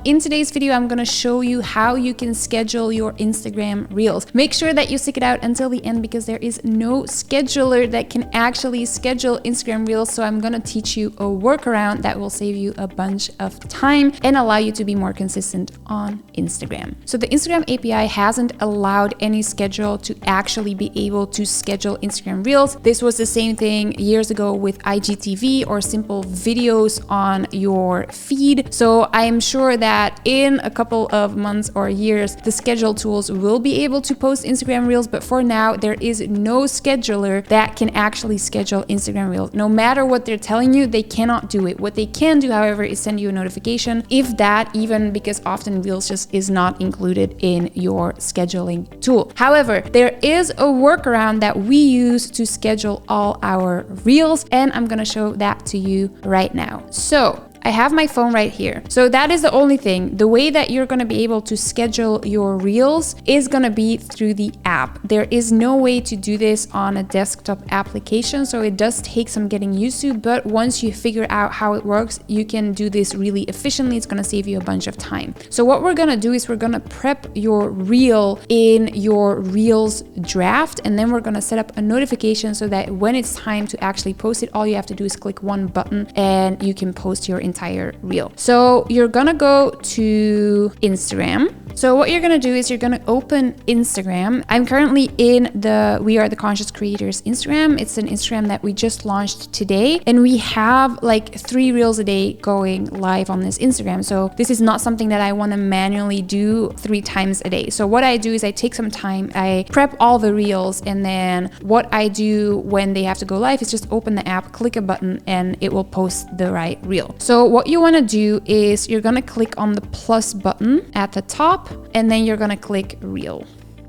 in today's video, I'm gonna show you how you can schedule your Instagram Reels. Make sure that you stick it out until the end because there is no scheduler that can actually schedule Instagram Reels. So I'm gonna teach you a workaround that will save you a bunch of time and allow you to be more consistent on Instagram. So the Instagram API hasn't allowed any schedule to actually be able to schedule Instagram Reels. This was the same thing years ago with IGTV or simple videos on your feed. So I'm sure that in a couple of months or years, the schedule tools will be able to post Instagram Reels, but for now, there is no scheduler that can actually schedule Instagram Reels. No matter what they're telling you, they cannot do it. What they can do, however, is send you a notification, if that, even because often Reels just is not included in your scheduling tool. However, there is a workaround that we use to schedule all our Reels, and I'm gonna show that to you right now. So I have my phone right here. So that is the only thing. The way that you're going to be able to schedule your Reels is going to be through the app. There is no way to do this on a desktop application. So it does take some getting used to, but once you figure out how it works, you can do this really efficiently. It's going to save you a bunch of time. So what we're going to do is we're going to prep your Reel in your Reels draft, and then we're going to set up a notification so that when it's time to actually post it, all you have to do is click one button and you can post your entire Reel. So you're gonna go to Instagram. So what you're gonna do is you're gonna open Instagram. I'm currently in the We Are the Conscious Creators Instagram. It's an Instagram that we just launched today, and we have like 3 Reels a day going live on this Instagram. So this is not something that I want to manually do 3 times a day. So what I do is I take some time, I prep all the Reels, and then what I do when they have to go live is just open the app, click a button, and it will post the right Reel. So what you want to do is you're going to click on the plus button at the top, and then you're going to click Reel.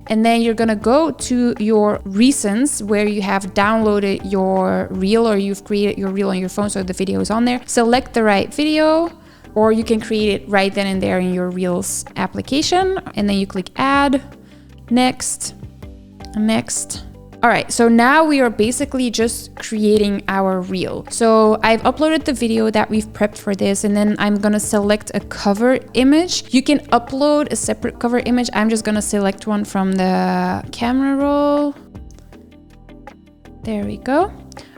And then you're going to go to your recents where you have downloaded your Reel or you've created your Reel on your phone, so the video is on there. Select the right video, or you can create it right then and there in your Reels application. And then you click add, next, next. All right, so now we are basically just creating our Reel. So I've uploaded the video that we've prepped for this, and then I'm gonna select a cover image. You can upload a separate cover image. I'm just gonna select one from the camera roll. There we go.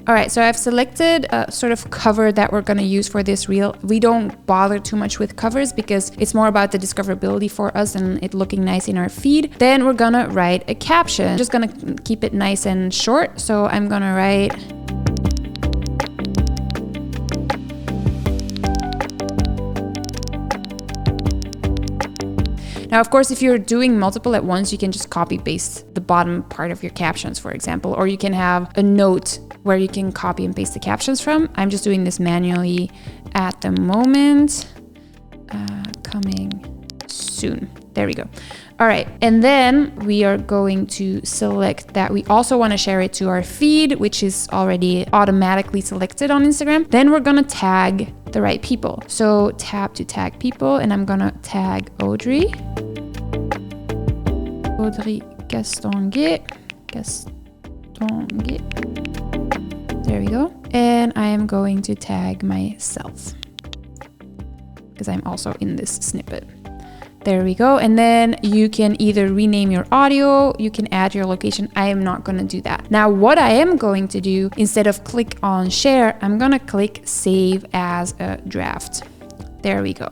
All right, so I've selected a sort of cover that we're gonna use for this Reel. We don't bother too much with covers because it's more about the discoverability for us and it looking nice in our feed. Then we're gonna write a caption. Just gonna keep it nice and short. So I'm gonna write, now, of course, if you're doing multiple at once, you can just copy paste the bottom part of your captions, for example, or you can have a note where you can copy and paste the captions from. I'm just doing this manually at the moment. Coming soon. There we go. All right, and then we are going to select that we also want to share it to our feed, which is already automatically selected on Instagram. Then we're gonna tag the right people. So tap to tag people, and I'm gonna tag Audrey Castonguay. There we go. And I am going to tag myself because I'm also in this snippet. There we go. And then you can either rename your audio, you can add your location. I am not going to do that. Now, what I am going to do, instead of click on share, I'm going to click save as a draft. There we go.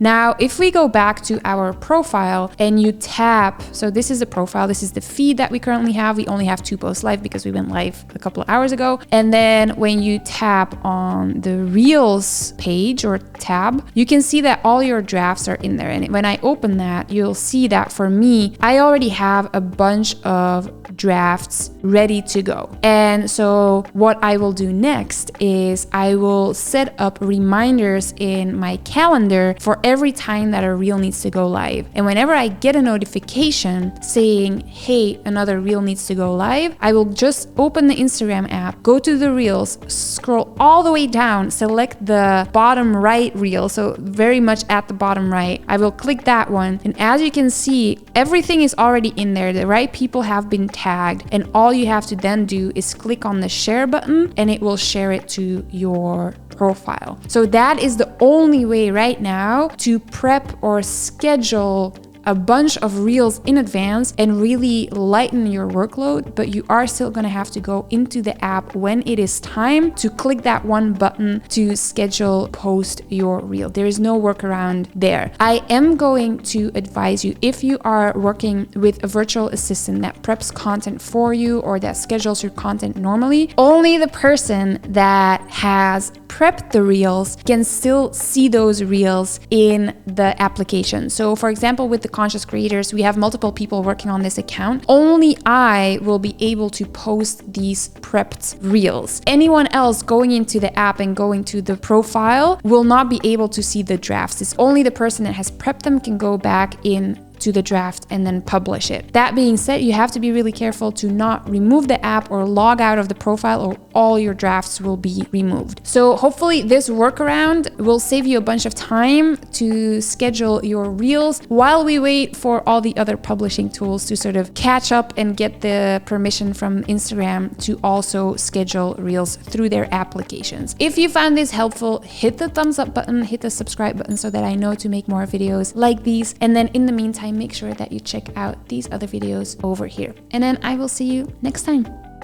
Now, if we go back to our profile and you tap, so this is the profile, this is the feed that we currently have. We only have 2 posts live because we went live a couple of hours ago. And then when you tap on the Reels page or tab, you can see that all your drafts are in there. And when I open that, you'll see that for me, I already have a bunch of drafts ready to go. And so what I will do next is I will set up reminders in my calendar for every time that a Reel needs to go live. And whenever I get a notification saying, hey, another Reel needs to go live, I will just open the Instagram app, go to the Reels, scroll all the way down, select the bottom right Reel, so very much at the bottom right. I will click that one. And as you can see, everything is already in there. The right people have been tagged. And all you have to then do is click on the share button and it will share it to your profile. So that is the only way right now to prep or schedule a bunch of reels in advance and really lighten your workload, but you are still going to have to go into the app when it is time to click that one button to schedule, post your reel. There is no workaround there. I am going to advise you, if you are working with a virtual assistant that preps content for you or that schedules your content normally, only the person that has prepped the reels can still see those reels in the application. So for example, with the Conscious Creators, we have multiple people working on this account. Only I will be able to post these prepped reels. Anyone else going into the app and going to the profile will not be able to see the drafts. It's only the person that has prepped them can go back in to the draft and then publish it. That being said, you have to be really careful to not remove the app or log out of the profile, or all your drafts will be removed. So hopefully this workaround will save you a bunch of time to schedule your reels while we wait for all the other publishing tools to sort of catch up and get the permission from Instagram to also schedule reels through their applications. If you found this helpful, hit the thumbs up button, hit the subscribe button so that I know to make more videos like these. And then in the meantime, make sure that you check out these other videos over here. And then I will see you next time.